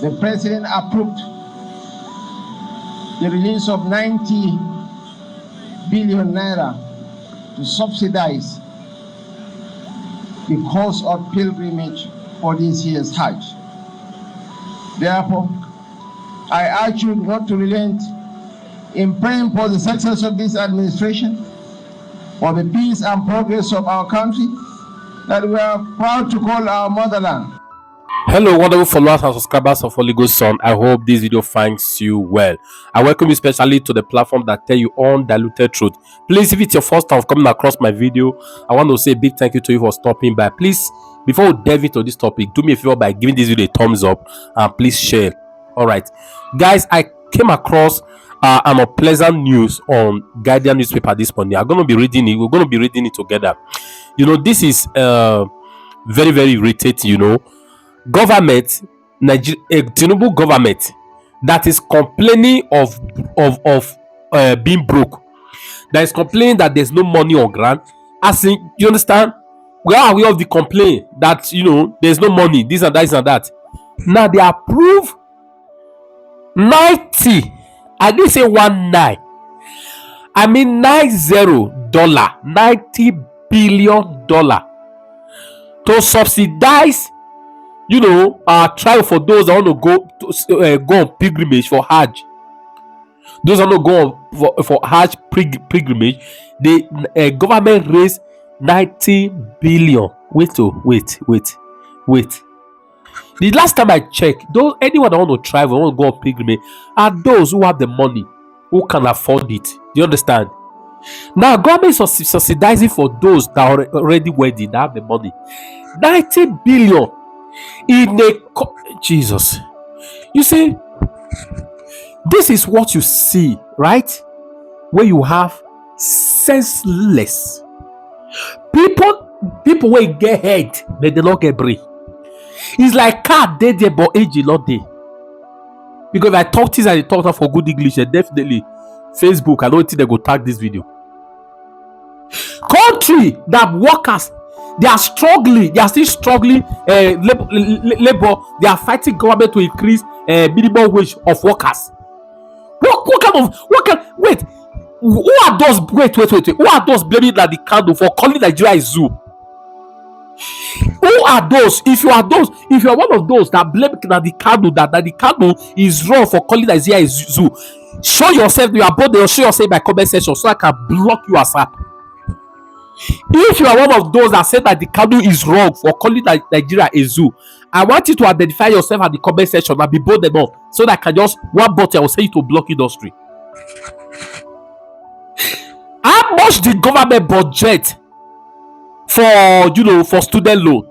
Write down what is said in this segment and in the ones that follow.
the president approved the release of 90 billion naira to subsidize the cost of pilgrimage for this year's Hajj. Therefore, I urge you not to relent in praying for the success of this administration, for the peace and progress of our country that we are proud to call our motherland. Hello, wonderful followers and subscribers of Holy Ghost Son. I hope this video finds you well. I welcome you especially to the platform that tell you undiluted truth. Please, if it's your first time coming across my video, I want to say a big thank you to you for stopping by. Please, before we delve into this topic, do me a favor by giving this video a thumbs up and please share. All right, guys, I came across an unpleasant news on Guardian newspaper this morning. I'm going to be reading it. We're going to be reading it together. You know, this is very, very irritating, you know. Government, Tinubu government, that is complaining of being broke, that is complaining that there's no money on ground. As in, you understand? We are aware of the complaint that, you know, there's no money, this and that, this and that. Now they approve 90. I didn't say 19. I mean $90, $90 billion to subsidize, you know, trial for those that want to go on pilgrimage for Hajj. Those that want to go on for Hajj pilgrimage, the government raised 90 billion. Wait. The last time I checked, anyone that want to travel, want to go on pilgrimage, are those who have the money, who can afford it. Do you understand? Now, government is subsidizing for those that are already wealthy, that have the money. 90 billion. In a Jesus, you see, this is what you see, right? Where you have senseless people will get head, but they don't get brain. It's like car dead there, but age is not there. Because if I talk this and I talk that for good English, definitely Facebook, I don't think they go tag this video. Country that workers, they are struggling. They are still struggling. Labor. They are fighting government to increase minimum wage of workers. Wait. Who are those? Wait. Who are those blaming that the candle for calling Nigeria a zoo? Who are those? If you are one of those that blame that the candle is wrong for calling Nigeria a zoo, show yourself. You are both there. Show yourself by comment section so I can block you as up. If you are one of those that said that the candle is wrong for calling Nigeria a zoo, I want you to identify yourself at the comment section and be bold enough so that I can just one button I will say you to block industry. How much the government budget for student loan?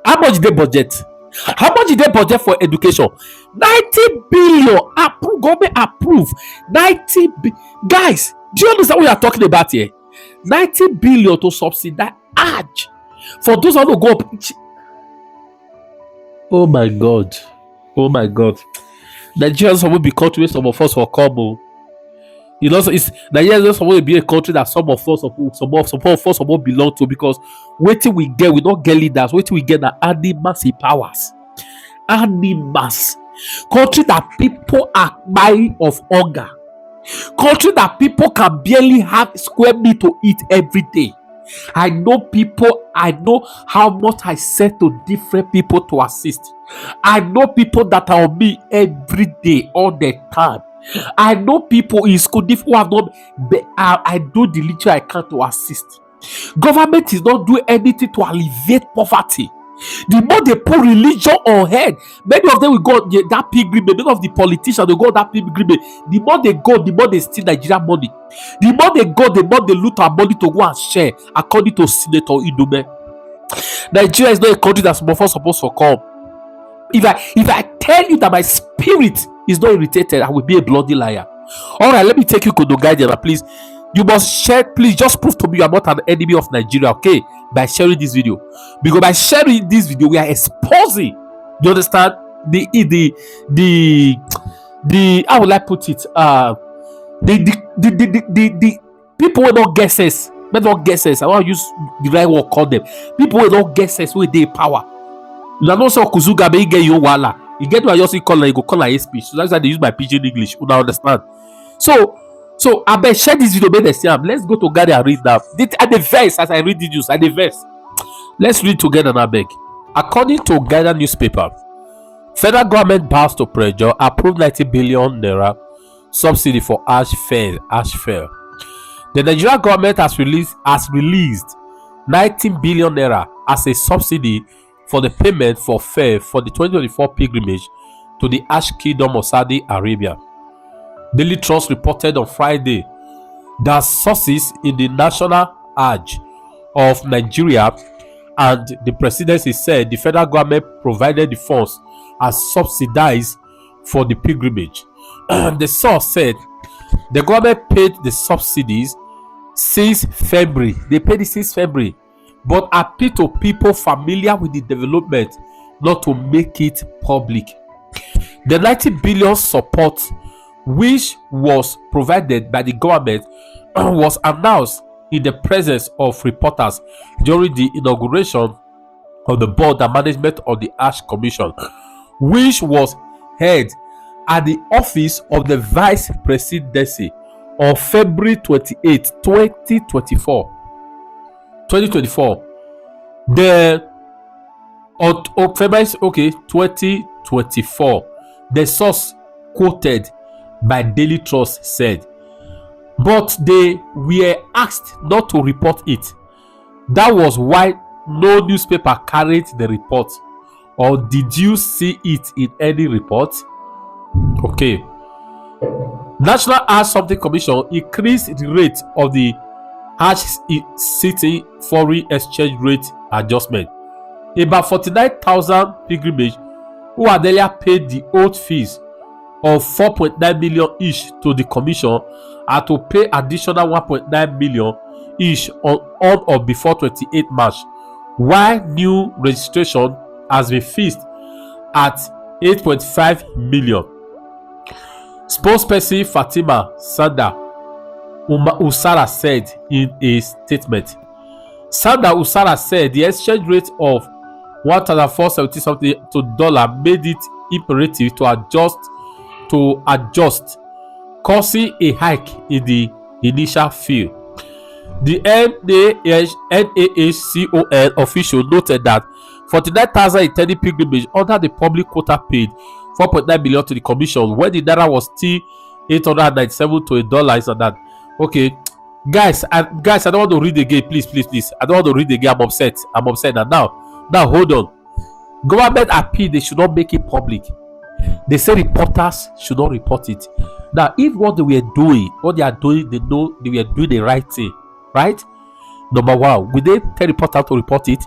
How much did they budget? How much did they budget for education? 90 billion. Government approved 90 guys. Do you understand what we are talking about here? 90 billion to subsidize Hajj for those who go up. Oh my God. Nigeria will be a country some of us will come. You know, Nigeria is supposed to be a country that some of us belong to, because waiting we get, we don't get leaders. Waiting we get the animals in powers. Animals. Country that people are buying of hunger. Country that people can barely have square meat to eat every day. I know how much I send to different people to assist. I know people that are on me every day, all the time. I know people in school who have not, I do the little I can to assist. Government is not doing anything to alleviate poverty. The more they put religion on head, many of them will go that pilgrimage. Many of the politicians will go that pilgrimage. The more they go, the more they steal Nigerian money. The more they go, the more they loot our money to go and share, according to Senator Idume. Nigeria is not a country that's more supposed to come. If I tell you that my spirit is not irritated, I will be a bloody liar. All right, let me take you to the guardian, please. You must share. Please just prove to me you are not an enemy of Nigeria, okay? By sharing this video, because by sharing this video, we are exposing. You understand the how will I put it? The people will not get sense. But not get sense. I want to use the right word. Call them people will not get sense with their power. You know so Kuzuga may get you wala. You get what I just call like you go call like speech. So that's why they use my pidgin English. You now understand. So I bet share this video make them see am. Let's go together and read that. At the verse as I read the news at the verse. Let's read together now beg. According to Ghana newspaper, federal government vows to pressure approved 90 billion naira subsidy for ash fair. The Nigerian government has released 19 billion naira as a subsidy for the payment for fare for the 2024 pilgrimage to the Ash Kingdom of Saudi Arabia. Daily Trust reported on Friday that sources in the National Hajj of Nigeria and the presidency said the federal government provided the funds as subsidized for the pilgrimage. The source said the government paid the subsidies since February. They paid it since February, but appeal to people familiar with the development not to make it public. The 90 billion support, which was provided by the government, was announced in the presence of reporters during the inauguration of the board and management of the Ash Commission, which was held at the office of the Vice Presidency on February 28, 2024. February 2024. The source quoted by Daily Trust said, but they were asked not to report it. That was why no newspaper carried the report. Or did you see it in any report? Okay. National Hajj Something Commission increased the rate of the Hajj City foreign exchange rate adjustment. About 49,000 pilgrims who had earlier paid the old fees of 4.9 million each to the commission are to pay additional 1.9 million each on or before 28 March, while new registration has been fixed at 8.5 million. Spokesperson Fatima Sanda Usara said in a statement. Sanda Usara said the exchange rate of 1,470 something to dollar made it imperative to adjust, causing a hike in the initial fee. The NAHCON official noted that 49,000 intended pilgrimage under the public quota paid 4.9 billion to the commission when the naira was still 897 to $1. And that, okay, guys, I don't want to read again, please. I don't want to read again. I'm upset. And now hold on. Government appeal, they should not make it public. They say reporters should not report it. Now, if what they are doing, they know they were doing the right thing, right? Number one, will they tell reporters to report it?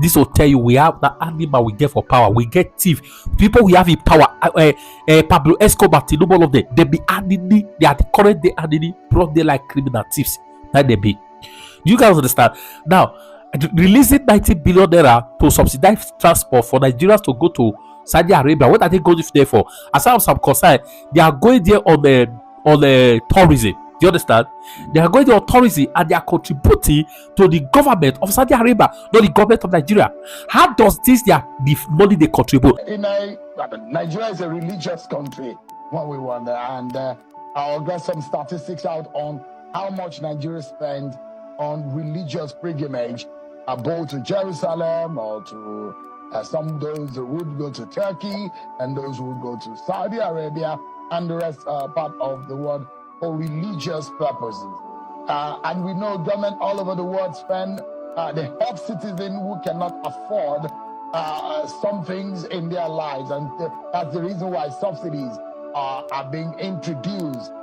This will tell you we have the animal we get for power. We get thief. People we have in power. Pablo Escobar, Tinubu, all of them. They be enemy. They are the current day enemy. Brought there like criminal thieves. That they be. You guys understand? Now, releasing 90 billion naira to subsidize transport for Nigerians to go to Saudi Arabia. What are they going there for? As far as I'm concerned, they are going there on tourism. Do you understand? They are going there on tourism and they are contributing to the government of Saudi Arabia, not the government of Nigeria. How does the money they contribute? Nigeria is a religious country, what we wonder, and I'll get some statistics out on how much Nigeria spends on religious pilgrimage, both to Jerusalem or to some those who would go to Turkey and those who would go to Saudi Arabia and the rest part of the world for religious purposes. And we know government all over the world spend the help citizen who cannot afford some things in their lives, and that's the reason why subsidies are being introduced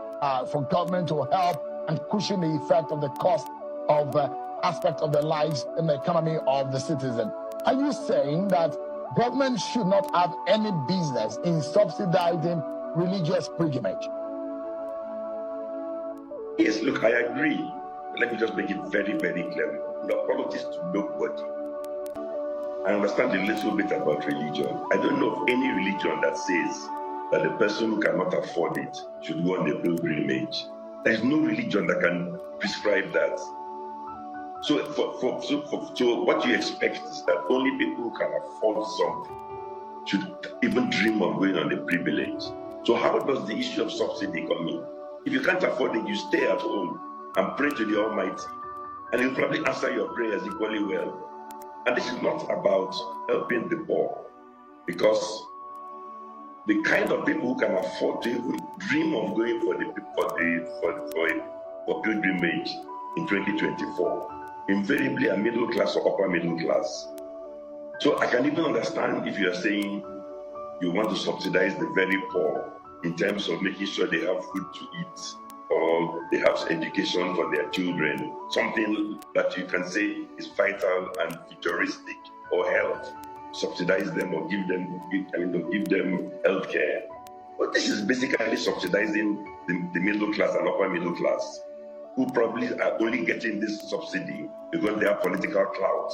for government to help and cushion the effect of the cost of aspect of their lives and the economy of the citizen. Are you saying that government should not have any business in subsidizing religious pilgrimage? Yes, look, I agree. Let me just make it very, very clear. No politics to nobody. I understand a little bit about religion. I don't know of any religion that says that the person who cannot afford it should go on the pilgrimage. There is no religion that can prescribe that. So, so what you expect is that only people who can afford something should even dream of going on the privilege. So how does the issue of subsidy come in? If you can't afford it, you stay at home and pray to the Almighty, and He'll probably answer your prayers equally well. And this is not about helping the poor, because the kind of people who can afford to even dream of going for pilgrimage in 2024 invariably are middle class or upper middle class. So I can even understand if you are saying you want to subsidize the very poor in terms of making sure they have food to eat or they have education for their children, something that you can say is vital and futuristic, or health, subsidize them or give them health care. But this is basically subsidizing the middle class and upper middle class, who probably are only getting this subsidy because they have political clout.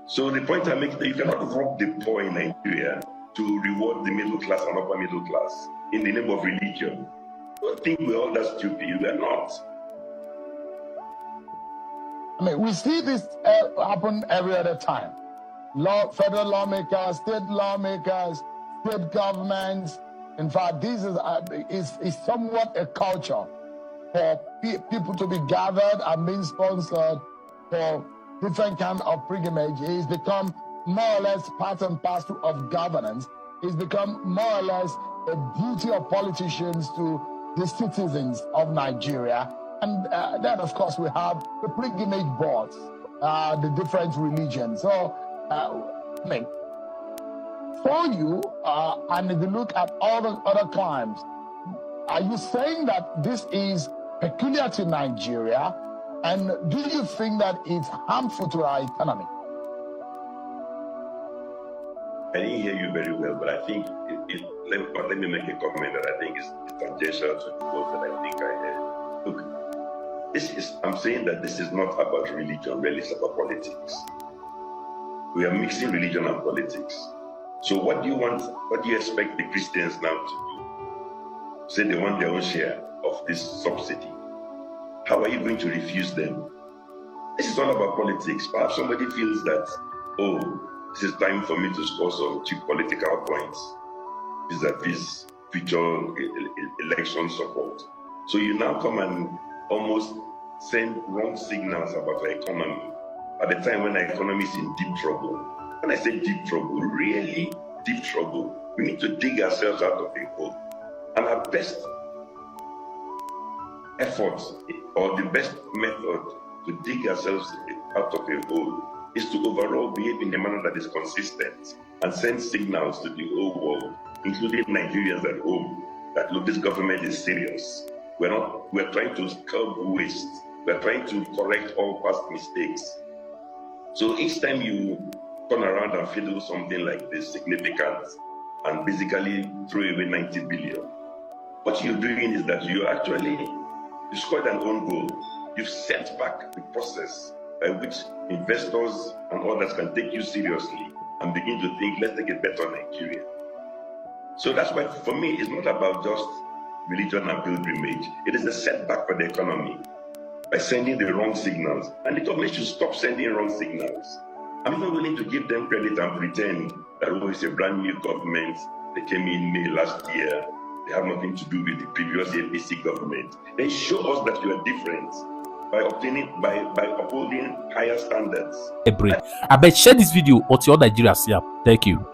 So the point I make is that you cannot rob the poor in Nigeria to reward the middle class and upper middle class in the name of religion. Don't think we're all that stupid. We're not. I mean, we see this happen every other time. Federal lawmakers, state lawmakers, state governments. In fact, this is somewhat a culture for people to be gathered and being sponsored for different kind of pilgrimage. It's become more or less part and parcel of governance. It's become more or less a duty of politicians to the citizens of Nigeria. And then, of course, we have the pilgrimage boards, the different religions. So, I mean, for you, and if you look at all the other crimes, are you saying that this is peculiar to Nigeria? And do you think that it's harmful to our economy? I didn't hear you very well, but I think let me make a comment that I think is tangential to the words that I think I heard. Look, I'm saying that this is not about religion, really, it's about politics. We are mixing religion and politics. So what do you expect the Christians now to do? Say they want their own share of this subsidy. How are you going to refuse them? This is all about politics. Perhaps somebody feels that, oh, this is time for me to score some cheap political points vis-a-vis future election support. So you now come and almost send wrong signals about our economy at the time when our economy is in deep trouble. When I say deep trouble, really deep trouble, we need to dig ourselves out of a hole. And our best efforts, or the best method to dig ourselves out of a hole, is to overall behave in a manner that is consistent and send signals to the whole world, including Nigerians at home, that look, this government is serious. We're trying to curb waste. We're trying to correct all past mistakes. So each time you turn around and fiddle something like this significant and basically throw away 90 billion, what you're doing is that you scored an own goal. You've set back the process by which investors and others can take you seriously and begin to think, let's take a bet on Nigeria. So that's why, for me, it's not about just religion and pilgrimage. It is a setback for the economy by sending the wrong signals. And the government should stop sending wrong signals. I'm even willing to give them credit and pretend that, oh, it's a brand new government. They came in May last year. They have nothing to do with the previous APC government. Then show us that you are different by upholding higher standards. I bet share this video or to your Nigeria. Thank you.